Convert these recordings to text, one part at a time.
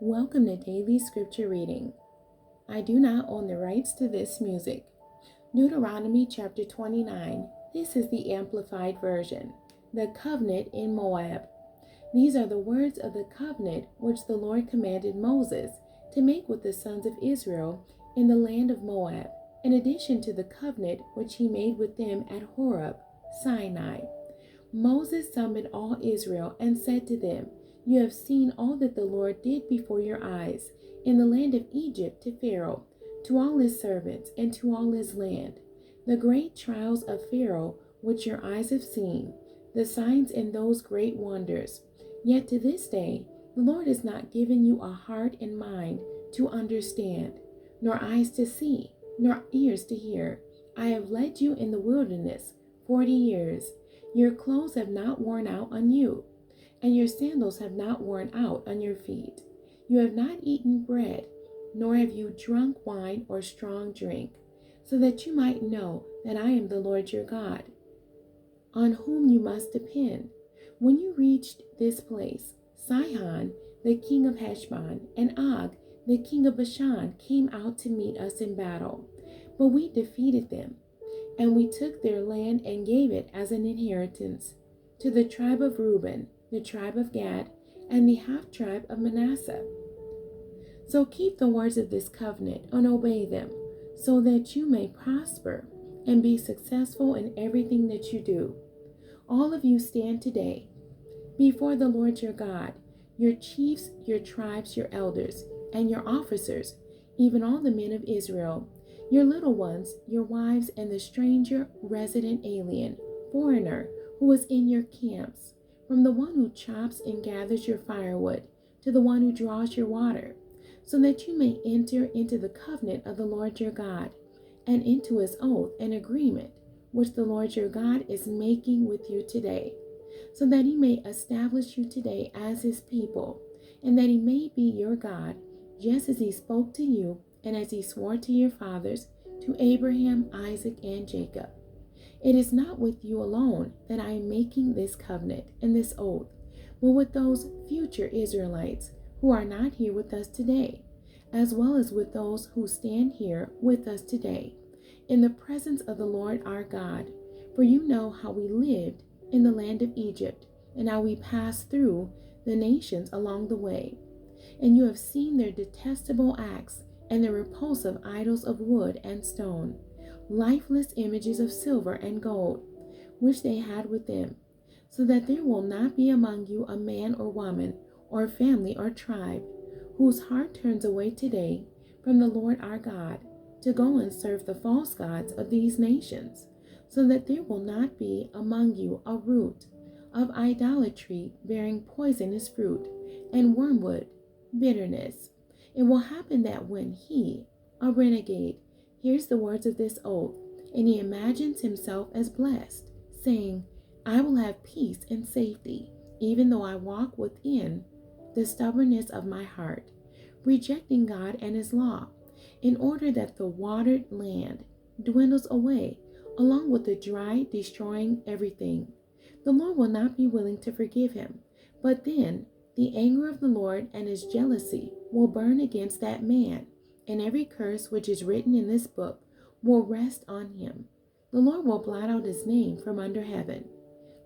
Welcome to Daily Scripture Reading. I do not own the rights to this music. Deuteronomy chapter 29. This is the Amplified Version. The Covenant in Moab. These are the words of the covenant which the Lord commanded Moses to make with the sons of Israel in the land of Moab, in addition to the covenant which he made with them at Horeb, Sinai. Moses summoned all Israel and said to them, "You have seen all that the Lord did before your eyes in the land of Egypt to Pharaoh, to all his servants, and to all his land. The great trials of Pharaoh which your eyes have seen, the signs and those great wonders. Yet to this day the Lord has not given you a heart and mind to understand, nor eyes to see, nor ears to hear. I have led you in the wilderness 40 years. Your clothes have not worn out on you, and your sandals have not worn out on your feet. You have not eaten bread, nor have you drunk wine or strong drink, so that you might know that I am the Lord your God, on whom you must depend. When you reached this place, Sihon, the king of Heshbon, and Og, the king of Bashan, came out to meet us in battle, but we defeated them. And we took their land and gave it as an inheritance to the tribe of Reuben, the tribe of Gad, and the half-tribe of Manasseh. So keep the words of this covenant and obey them, so that you may prosper and be successful in everything that you do. All of you stand today before the Lord your God, your chiefs, your tribes, your elders, and your officers, even all the men of Israel, your little ones, your wives, and the stranger, resident alien, foreigner who is in your camps, from the one who chops and gathers your firewood to the one who draws your water, so that you may enter into the covenant of the Lord your God and into his oath and agreement which the Lord your God is making with you today, so that he may establish you today as his people, and that he may be your God, just as he spoke to you and as he swore to your fathers, to Abraham, Isaac, and Jacob. It is not with you alone that I am making this covenant and this oath, but with those future Israelites who are not here with us today, as well as with those who stand here with us today, in the presence of the Lord our God. For you know how we lived in the land of Egypt, and how we passed through the nations along the way. And you have seen their detestable acts, and the repulsive idols of wood and stone, lifeless images of silver and gold, which they had with them, so that there will not be among you a man or woman, or family or tribe, whose heart turns away today from the Lord our God, to go and serve the false gods of these nations, so that there will not be among you a root of idolatry bearing poisonous fruit, and wormwood, bitterness. It will happen that when he, a renegade, hears the words of this oath, and he imagines himself as blessed, saying, "I will have peace and safety, even though I walk within the stubbornness of my heart, rejecting God and his law, in order that the watered land dwindles away, along with the dry, destroying everything. The Lord will not be willing to forgive him, but then the anger of the Lord and his jealousy will burn against that man, and every curse which is written in this book will rest on him. The Lord will blot out his name from under heaven.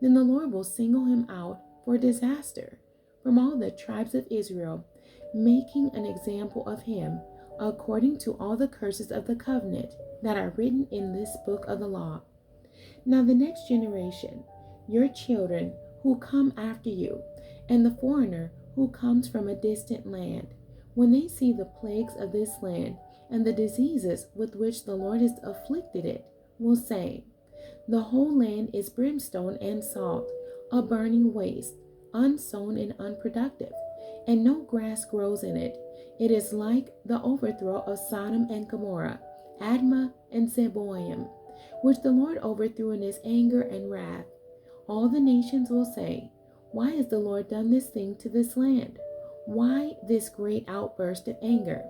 Then the Lord will single him out for disaster from all the tribes of Israel, making an example of him according to all the curses of the covenant that are written in this book of the law. Now the next generation, your children who come after you, and the foreigner who comes from a distant land, when they see the plagues of this land and the diseases with which the Lord has afflicted it, will say, 'The whole land is brimstone and salt, a burning waste, unsown and unproductive, and no grass grows in it. It is like the overthrow of Sodom and Gomorrah, Admah and Zeboim, which the Lord overthrew in his anger and wrath.' All the nations will say, 'Why has the Lord done this thing to this land? Why this great outburst of anger?'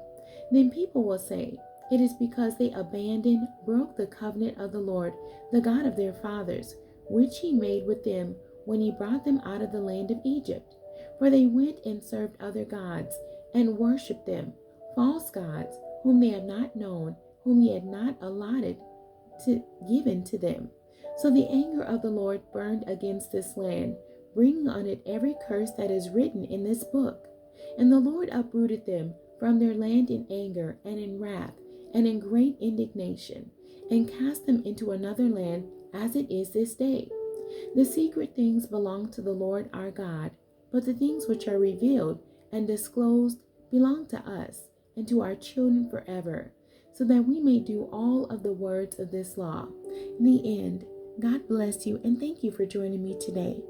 Then people will say, 'It is because they abandoned, broke the covenant of the Lord, the God of their fathers, which he made with them when he brought them out of the land of Egypt. For they went and served other gods and worshipped them, false gods, whom they had not known, whom he had not allotted to given to them. So the anger of the Lord burned against this land, bringing on it every curse that is written in this book. And the Lord uprooted them from their land in anger and in wrath and in great indignation, and cast them into another land, as it is this day. The secret things belong to the Lord our God, but the things which are revealed and disclosed belong to us and to our children forever, so that we may do all of the words of this law. In the end, God bless you, and thank you for joining me today.